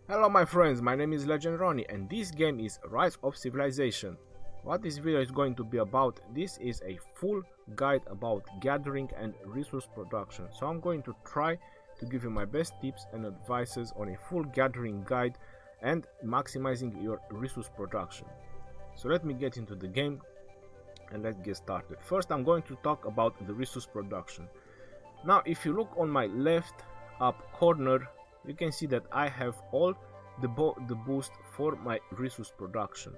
Hello my friends, my name is Legend Ronnie and this game is Rise of Civilization. What this video is going to be about, this is a full guide about gathering and resource production. So I'm going to try to give you my best tips and advices on a full gathering guide and maximizing your resource production. So let me get into the game and let's get started. First I'm going to talk about the resource production. Now if you look on my left up corner, you can see that I have all the boost for my resource production.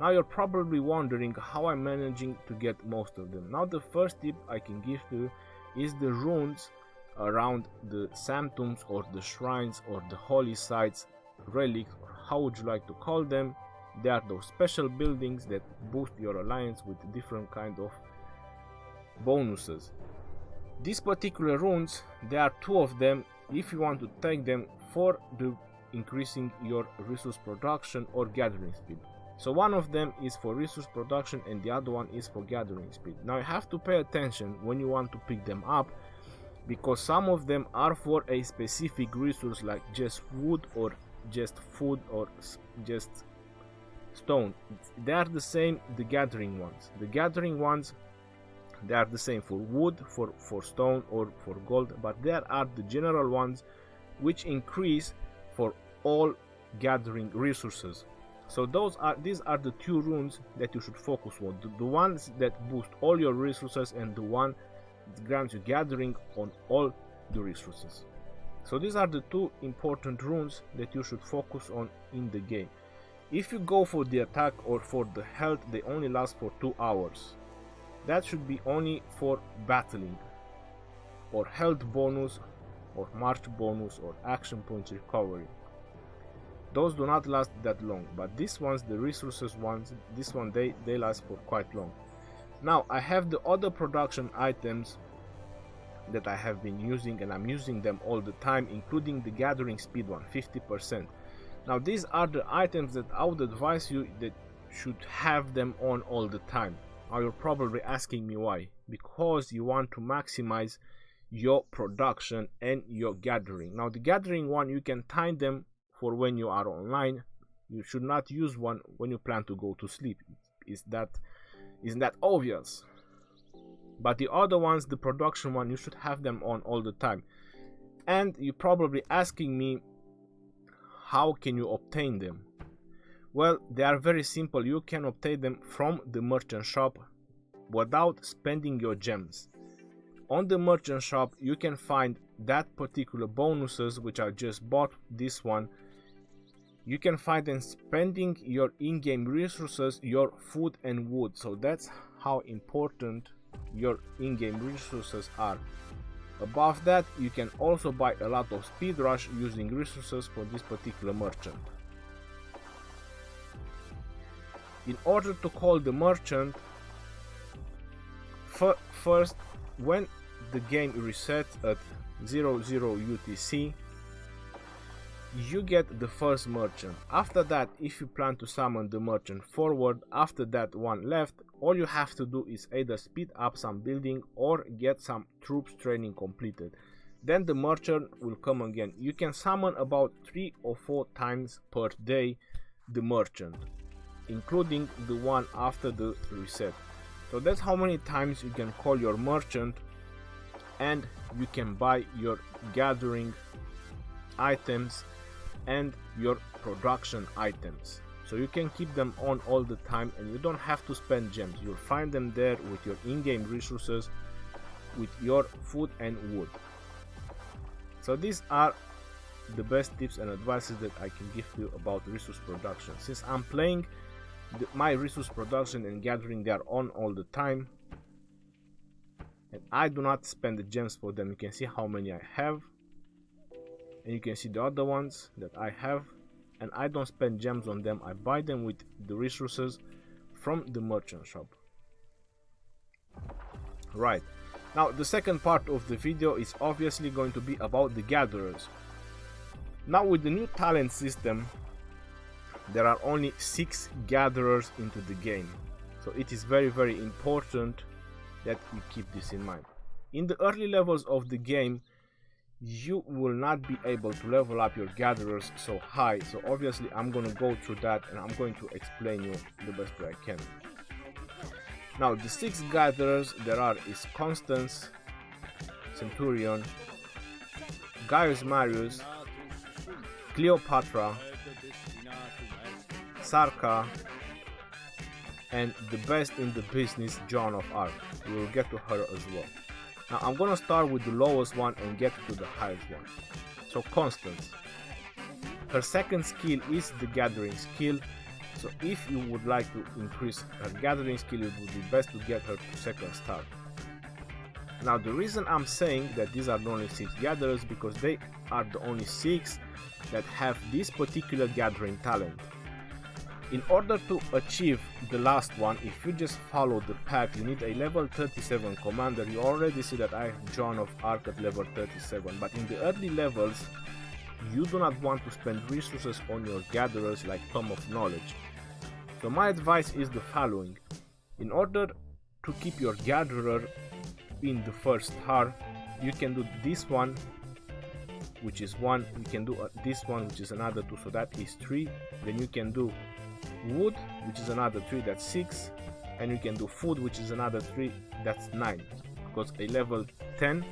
Now you're probably wondering how I'm managing to get most of them. Now the first tip I can give to you is the runes around the sanctums or the shrines or the holy sites, relics, or how would you like to call them. They are those special buildings that boost your alliance with different kind of bonuses. These particular runes, there are two of them if you want to take them for the increasing your resource production or gathering speed. So one of them is for resource production and the other one is for gathering speed. Now you have to pay attention when you want to pick them up, because some of them are for a specific resource like just wood or just food or just stone. They are the same, the gathering ones. The gathering ones, they are the same for wood, for stone or for gold, but there are the general ones which increase for all gathering resources. So these are the two runes that you should focus on, the ones that boost all your resources and the one that grants you gathering on all the resources. So these are the two important runes that you should focus on in the game. If you go for the attack or for the health, they only last for 2 hours. That should be only for battling or health bonus or march bonus or action points recovery. Those do not last that long, but these ones, the resources ones, this one they last for quite long. Now I have the other production items that I have been using and I'm using them all the time, including the gathering speed one, 50%. Now these are the items that I would advise you that should have them on all the time. Now you're probably asking me why. Because you want to maximize your production and your gathering. Now the gathering one, you can time them for when you are online. You should not use one when you plan to go to sleep. Isn't that obvious? But the other ones, the production one, you should have them on all the time. And you're probably asking me, how can you obtain them? Well, they are very simple. You can obtain them from the merchant shop without spending your gems. On the merchant shop you can find that particular bonuses which I just bought, this one. You can find them spending your in-game resources, your food and wood. So that's how important your in-game resources are. Above that, you can also buy a lot of speed rush using resources for this particular merchant. In order to call the merchant, first, when the game resets at 00 UTC, you get the first merchant. After that, if you plan to summon the merchant forward, after that one left, all you have to do is either speed up some building or get some troops training completed. Then the merchant will come again. You can summon about 3 or 4 times per day the merchant, including the one after the reset. So that's how many times you can call your merchant and you can buy your gathering items and your production items. So you can keep them on all the time and you don't have to spend gems. You'll find them there with your in-game resources, with your food and wood. So these are the best tips and advices that I can give you about resource production. Since I'm playing, my resource production and gathering, they are on all the time and I do not spend the gems for them. You can see how many I have and you can see the other ones that I have, and I don't spend gems on them. I buy them with the resources from the merchant shop. Right, now the second part of the video is obviously going to be about the gatherers. Now with the new talent system, there are only 6 gatherers into the game, so it is very important that you keep this in mind. In the early levels of the game, you will not be able to level up your gatherers so high. So obviously I'm going to go through that and I'm going to explain you the best way I can. Now the 6 gatherers there are is Constance, Centurion, Gaius Marius, Cleopatra, Sarka, and the best in the business, Joan of Arc. We will get to her as well. Now I'm gonna start with the lowest one and get to the highest one. So Constance. Her second skill is the gathering skill. So if you would like to increase her gathering skill, it would be best to get her to 2nd star. Now the reason I'm saying that these are the only 6 gatherers, because they are the only 6 that have this particular gathering talent. In order to achieve the last one, if you just follow the path, you need a level 37 commander. You already see that I have Joan of Arc at level 37, but in the early levels you do not want to spend resources on your gatherers like Tome of Knowledge. So my advice is the following. In order to keep your gatherer in the 1st star, you can do this one, which is 1, you can do this one, which is another 2, so that is 3. Then you can do wood, which is another 3, that's 6, and you can do food, which is another 3, that's 9, because a level 10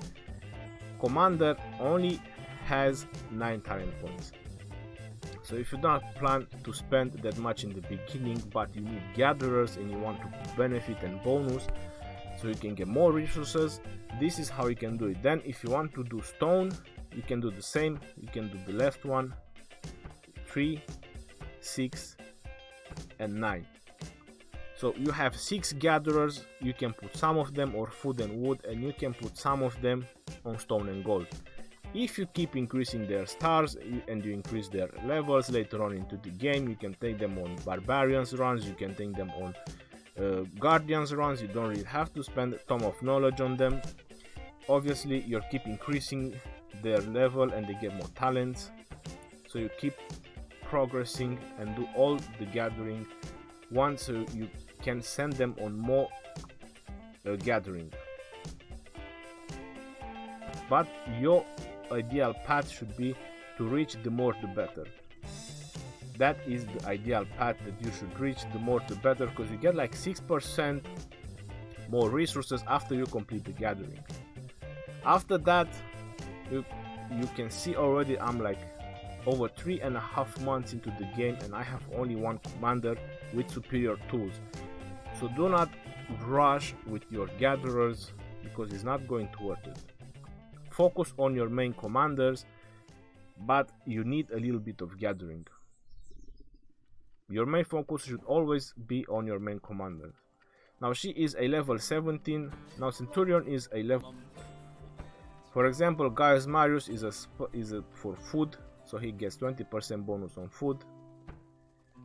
commander only has 9 talent points. So if you don't plan to spend that much in the beginning, but you need gatherers and you want to benefit and bonus so you can get more resources, this is how you can do it. Then if you want to do stone, you can do the same. You can do the left one, 3, 6 and 9. So you have 6 gatherers. You can put some of them on food and wood, and you can put some of them on stone and gold. If you keep increasing their stars and you increase their levels later on into the game, you can take them on barbarians runs, you can take them on guardians runs. You don't really have to spend Tome of Knowledge on them. Obviously you keep increasing their level and they get more talents, so you keep progressing and do all the gathering once, so you can send them on more gathering. But your ideal path should be to reach the more the better. That is the ideal path that you should reach, the more the better, because you get like 6% more resources after you complete the gathering. After that you can see already I'm like over 3.5 months into the game and I have only 1 commander with superior tools. So do not rush with your gatherers because it's not going to worth it. Focus on your main commanders, but you need a little bit of gathering. Your main focus should always be on your main commander. Now she is a level 17. Now Centurion is a level, for example, Gaius Marius is for food, so he gets 20% bonus on food.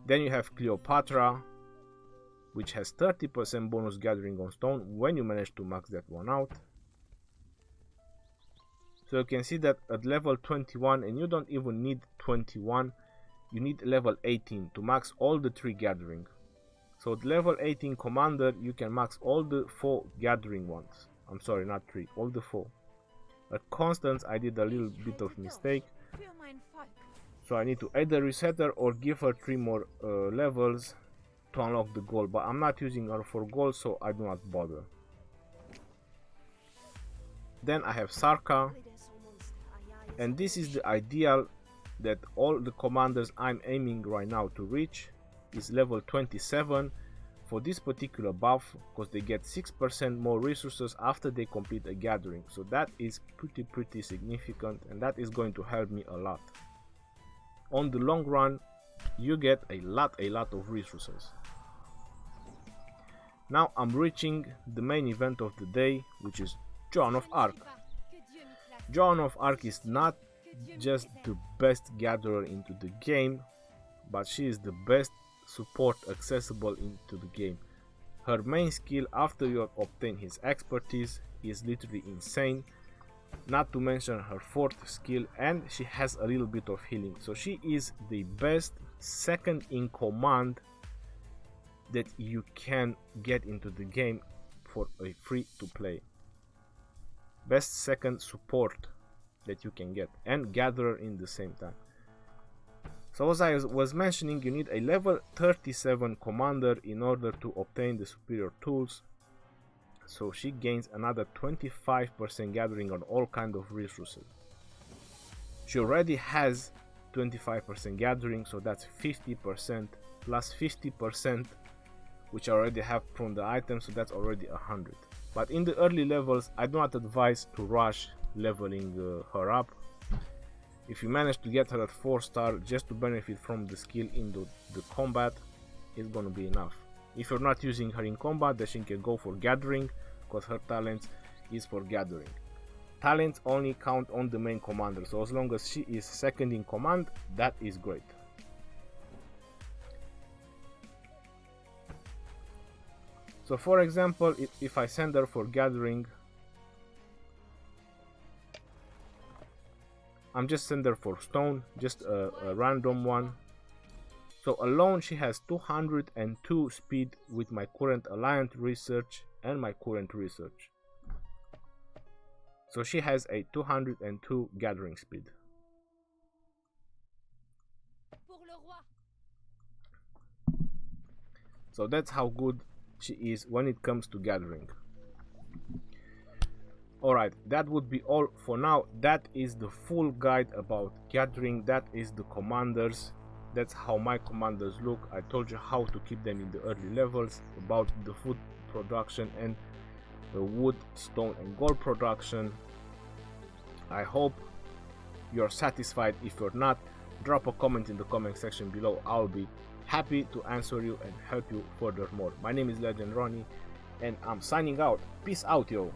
Then you have Cleopatra, which has 30% bonus gathering on stone when you manage to max that one out. So you can see that at level 21, and you don't even need 21, you need level 18 to max all the 3 gathering. So at level 18 commander you can max all the 4 gathering ones. I'm sorry, not 3, all the 4. At Constance I did a little bit of mistake, so I need to either reset her or give her 3 more levels to unlock the gold, but I'm not using her for gold, so I do not bother. Then I have Sarka, and this is the ideal that all the commanders I'm aiming right now to reach is level 27 for this particular buff, because they get 6% more resources after they complete a gathering. So that is pretty significant, and that is going to help me a lot. On the long run you get a lot of resources. Now I'm reaching the main event of the day, which is Joan of Arc. Joan of Arc is not just the best gatherer into the game, but she is the best support accessible into the game. Her main skill after you obtain his expertise is literally insane, not to mention her 4th skill, and she has a little bit of healing. So she is the best second in command that you can get into the game for a free to play. Best second support that you can get, and gatherer in the same time. So as I was mentioning, you need a level 37 commander in order to obtain the superior tools. So she gains another 25% gathering on all kind of resources. She already has 25% gathering, so that's 50% plus 50%, which I already have from the item, so that's already 100. But in the early levels, I do not advise to rush leveling her up. If you manage to get her at 4 star just to benefit from the skill in the combat, it's gonna be enough. If you're not using her in combat, then she can go for gathering, because her talent is for gathering. Talents only count on the main commander, so as long as she is second in command, that is great. So for example, if I send her for gathering, I'm just send her for stone, just a random one. So alone she has 202 speed with my current alliance research and my current research. So she has a 202 gathering speed. So that's how good she is when it comes to gathering. Alright, that would be all for now. That is the full guide about gathering. That is the commanders. That's how my commanders look. I told you how to keep them in the early levels, about the food production and the wood, stone and gold production. I hope you're satisfied. If you're not, drop a comment in the comment section below. I'll be happy to answer you and help you furthermore. My name is Legend Ronnie and I'm signing out. Peace out, yo.